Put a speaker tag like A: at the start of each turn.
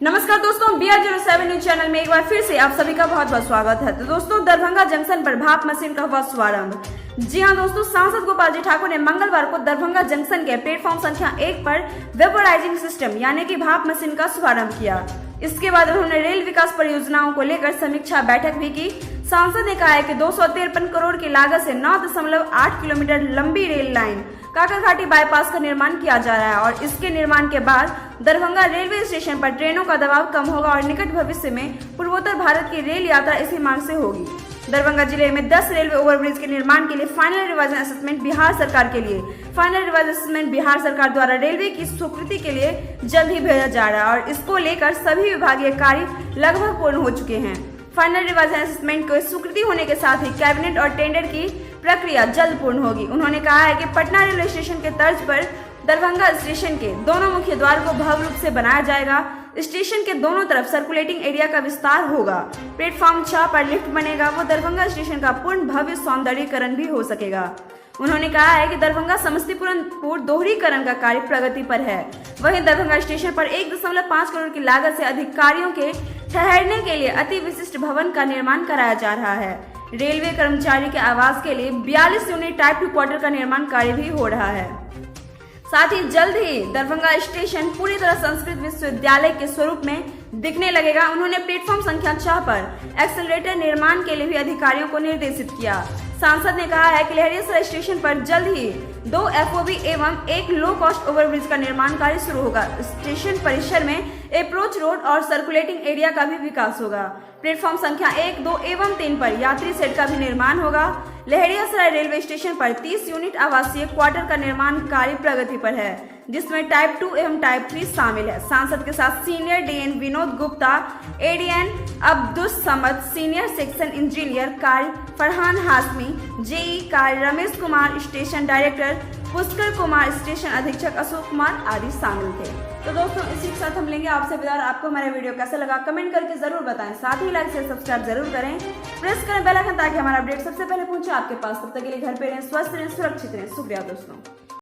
A: नमस्कार दोस्तों, BR07 news channel में एक बार फिर से आप सभी का बहुत बहुत स्वागत है। तो दोस्तों, दरभंगा जंक्शन पर भाप मशीन का हुआ शुभारंभ। जी हां दोस्तों, सांसद गोपाल जी ठाकुर ने मंगलवार को दरभंगा जंक्शन के प्लेटफॉर्म संख्या 1 पर वेपोराइजिंग सिस्टम यानी कि भाप मशीन का शुभारंभ किया। इसके बाद उन्होंने रेल विकास परियोजनाओं को लेकर समीक्षा बैठक भी की। सांसद ने कहा है कि 253 करोड़ की लागत से 9.8 किलोमीटर लंबी रेल लाइन काकरघाटी बाईपास का निर्माण किया जा रहा है और इसके निर्माण के बाद दरभंगा रेलवे स्टेशन पर ट्रेनों का दबाव कम होगा और निकट भविष्य में पूर्वोत्तर भारत की रेल यात्रा इसी मार्ग से होगी। दरभंगा जिले में 10 रेलवे ओवरब्रिज के निर्माण के लिए फाइनल रिवाइजन असेसमेंट बिहार सरकार द्वारा रेलवे की स्वीकृति के लिए जल्द ही भेजा जा रहा है और इसको लेकर सभी विभागीय कार्य लगभग पूर्ण हो चुके हैं। फाइनल रिवाइजन असेसमेंट को स्वीकृति होने के साथ ही कैबिनेट और टेंडर की प्रक्रिया जल्द पूर्ण होगी। उन्होंने कहा है कि पटना रेलवे स्टेशन के तर्ज पर दरभंगा स्टेशन के दोनों मुख्य द्वार को भव्य रूप से बनाया जाएगा। स्टेशन के दोनों तरफ सर्कुलेटिंग एरिया का विस्तार होगा। प्लेटफॉर्म 6 पर लिफ्ट बनेगा। वो दरभंगा स्टेशन का पूर्ण भव्य सौंदर्यीकरण भी हो सकेगा। उन्होंने कहा है कि दरभंगा समस्तीपुर दोहरीकरण का कार्य प्रगति पर है। वहीं दरभंगा स्टेशन पर 1.5 करोड़ की लागत से अधिकारियों के ठहरने के लिए अति विशिष्ट भवन का निर्माण कराया जा रहा है। रेलवे कर्मचारी के आवास के लिए 42 यूनिट टाइप 2 क्वार्टर का निर्माण कार्य भी हो रहा है। साथ ही जल्द ही दरभंगा स्टेशन पूरी तरह संस्कृत विश्वविद्यालय के स्वरूप में दिखने लगेगा। उन्होंने प्लेटफॉर्म संख्या 6 पर एक्सेलरेटर निर्माण के लिए भी अधिकारियों को निर्देशित किया। सांसद ने कहा है कि लहरियासराय स्टेशन पर जल्द ही 2 FOB एवं 1 लो कॉस्ट ओवरब्रिज का निर्माण कार्य शुरू होगा। स्टेशन परिसर में अप्रोच रोड और सर्कुलेटिंग एरिया का भी विकास होगा। प्लेटफॉर्म संख्या 1, 2 एवं 3 पर यात्री सेट का भी निर्माण होगा। लहरियासराय रेलवे स्टेशन पर 30 यूनिट आवासीय क्वार्टर का निर्माण कार्य प्रगति पर है, जिसमें टाइप 2 एवं टाइप 3 शामिल है। सांसद के साथ senior DN Vinod Gupta, ADN Abdus Samad, senior section engineer कार्य फरहान हाशमी, JE कार्य Ramesh Kumar, station director Pushkar Kumar, station अधीक्षक अशोक कुमार आदि शामिल थे। तो दोस्तों, इसी के साथ हम लेंगे आपसे विदा। आपको हमारा वीडियो कैसा लगा कमेंट करके जरूर बताएं। साथ ही लाइक शेयर सब्सक्राइब जरूर करें, प्रेस करें बेल आइकन ताकि हमारा अपडेट सबसे पहले पहुंचे आपके पास। तब तक के लिए घर पे रहें, स्वस्थ रहें, सुरक्षित रहें। शुक्रिया दोस्तों।